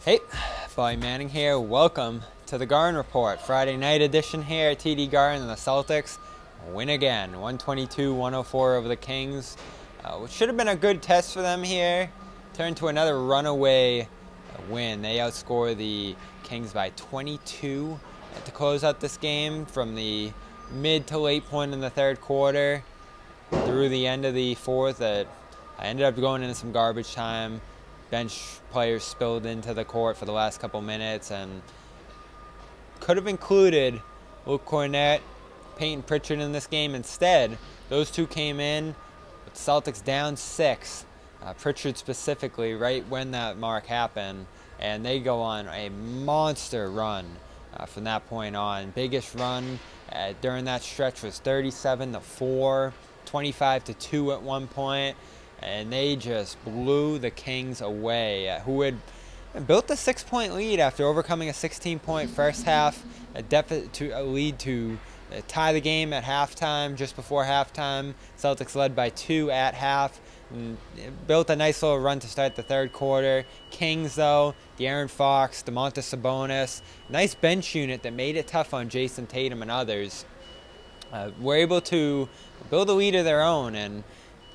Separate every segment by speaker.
Speaker 1: Hey, Boy Manning here. Welcome to the Garden Report. Friday night edition here at TD Garden, and the Celtics win again. 122-104 over the Kings, which should have been a good test for them here. Turned to another runaway win. They outscore the Kings by 22 to close out this game from the mid to late point in the third quarter through the end of the fourth. I ended up going into some garbage time. Bench players spilled into the court for the last couple minutes and could have included Kornet, Payton Pritchard in this game. Instead, those two came in with the Celtics down 6, Pritchard specifically, right when that mark happened, and they go on a monster run from that point on. Biggest run during that stretch was 37-4, 25-2 at one point. And they just blew the Kings away, who had built a 6-point lead after overcoming a 16-point first half, a lead to tie the game at halftime, just before halftime. Celtics led by 2 at half, and built a nice little run to start the third quarter. Kings, though, De'Aaron Fox, Domantas Sabonis, nice bench unit that made it tough on Jason Tatum and others, were able to build a lead of their own. And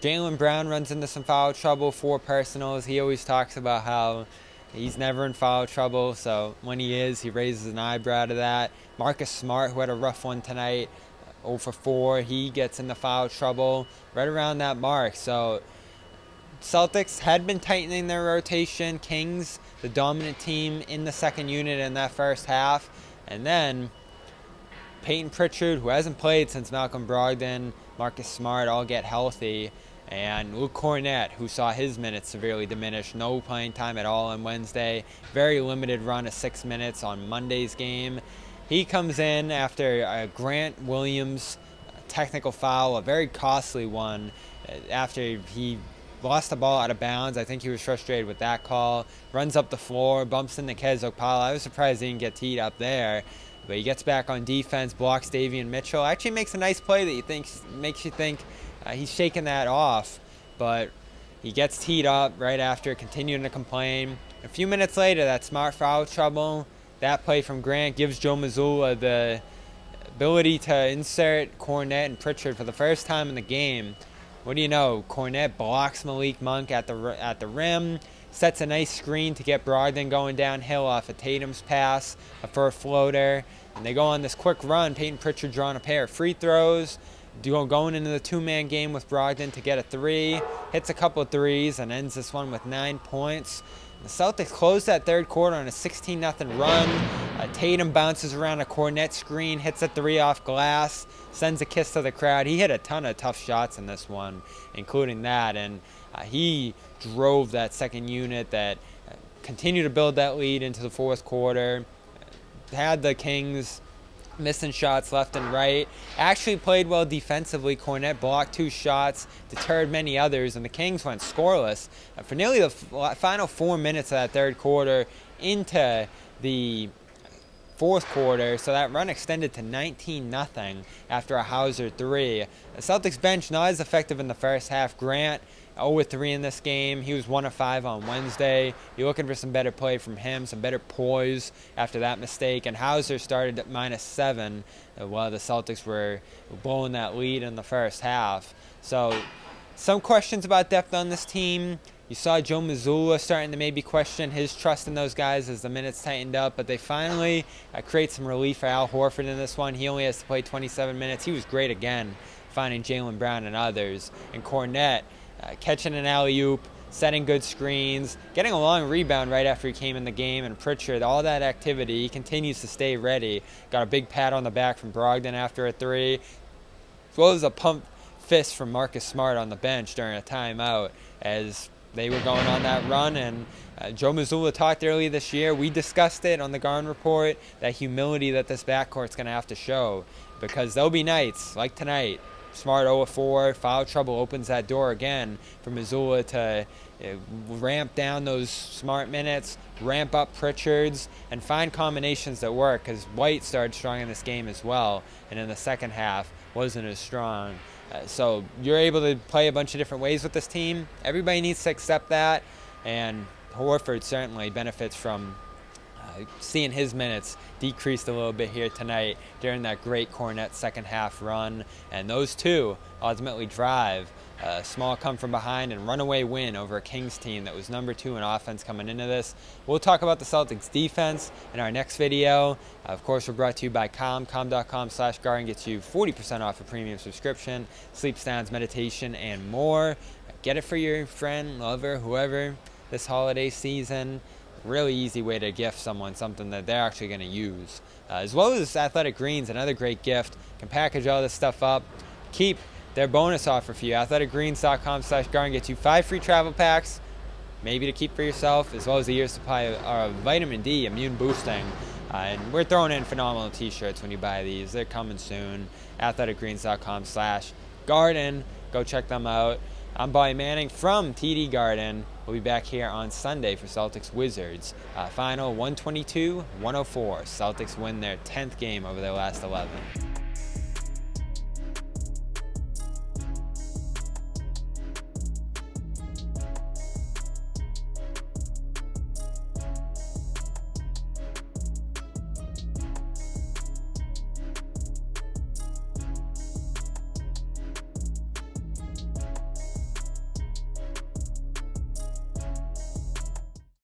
Speaker 1: Jaylen Brown runs into some foul trouble, 4 personals. He always talks about how he's never in foul trouble, so when he is, he raises an eyebrow to that. Marcus Smart, who had a rough one tonight, 0 for 4, he gets into foul trouble right around that mark. So Celtics had been tightening their rotation. Kings, the dominant team in the second unit in that first half. And then Payton Pritchard, who hasn't played since Malcolm Brogdon, Marcus Smart all get healthy, and Kornet, who saw his minutes severely diminish, no playing time at all on Wednesday, very limited run of 6 minutes on Monday's game. He comes in after a Grant Williams technical foul, a very costly one, after he lost the ball out of bounds. I think he was frustrated with that call. Runs up the floor, bumps into Kez Okpala. I was surprised he didn't get teed up there. But he gets back on defense, blocks Davion Mitchell. Actually makes a nice play that makes you think he's shaking that off. But he gets teed up right after, continuing to complain. A few minutes later, that Smart foul trouble, that play from Grant gives Joe Mazzulla the ability to insert Kornet and Pritchard for the first time in the game. What do you know? Kornet blocks Malik Monk at the rim. Sets a nice screen to get Brogdon going downhill off of Tatum's pass for a floater. And they go on this quick run. Payton Pritchard drawing a pair of free throws. Going into the 2-man game with Brogdon to get a 3. Hits a couple of threes and ends this one with 9 points. The Celtics close that third quarter on a 16-0 run. Tatum bounces around a Kornet screen, hits a 3 off glass, sends a kiss to the crowd. He hit a ton of tough shots in this one, including that. And he drove that second unit that continued to build that lead into the fourth quarter. Had the Kings missing shots left and right. Actually played well defensively. Kornet blocked 2 shots, deterred many others, and the Kings went scoreless for nearly the final 4 minutes of that third quarter into the fourth quarter, so that run extended to 19-0 after a Hauser 3. The Celtics bench not as effective in the first half. Grant 0-3 in this game. He was 1 of 5 on Wednesday. You're looking for some better play from him, some better poise after that mistake. And Hauser started at -7 while the Celtics were blowing that lead in the first half. So some questions about depth on this team. You saw Joe Mazzulla starting to maybe question his trust in those guys as the minutes tightened up, but they finally create some relief for Al Horford in this one. He only has to play 27 minutes. He was great again, finding Jaylen Brown and others. And Kornet catching an alley-oop, setting good screens, getting a long rebound right after he came in the game. And Pritchard, all that activity, he continues to stay ready. Got a big pat on the back from Brogdon after a 3. As well as a pump fist from Marcus Smart on the bench during a timeout as they were going on that run. And Joe Mazzulla talked earlier this year. We discussed it on the Garden Report, that humility that this backcourt's going to have to show, because there'll be nights like tonight. Smart 0-4, foul trouble opens that door again for Mazzulla to ramp down those Smart minutes, ramp up Pritchard's, and find combinations that work, because White started strong in this game as well, and in the second half wasn't as strong. So you're able to play a bunch of different ways with this team. Everybody needs to accept that, and Horford certainly benefits from seeing his minutes decreased a little bit here tonight during that great Kornet second half run, and those two ultimately drive a small come from behind and runaway win over a Kings team that was #2 in offense coming into this. We'll talk about the Celtics defense in our next video. Of course, we're brought to you by com.com/Garden gets you 40% off a premium subscription, sleep sounds, meditation, and more. Get it for your friend, lover, whoever this holiday season. Really easy way to gift someone something that they're actually going to use. As well as Athletic Greens, another great gift. Can package all this stuff up. Keep their bonus offer for you. athleticgreens.com/Garden gets you 5 free travel packs, maybe to keep for yourself, as well as a year's supply of vitamin D, immune boosting. And we're throwing in phenomenal t-shirts when you buy these. They're coming soon. athleticgreens.com/Garden. Go check them out. I'm Bobby Manning from TD Garden. We'll be back here on Sunday for Celtics Wizards. Final 122-104. Celtics win their 10th game over their last 11.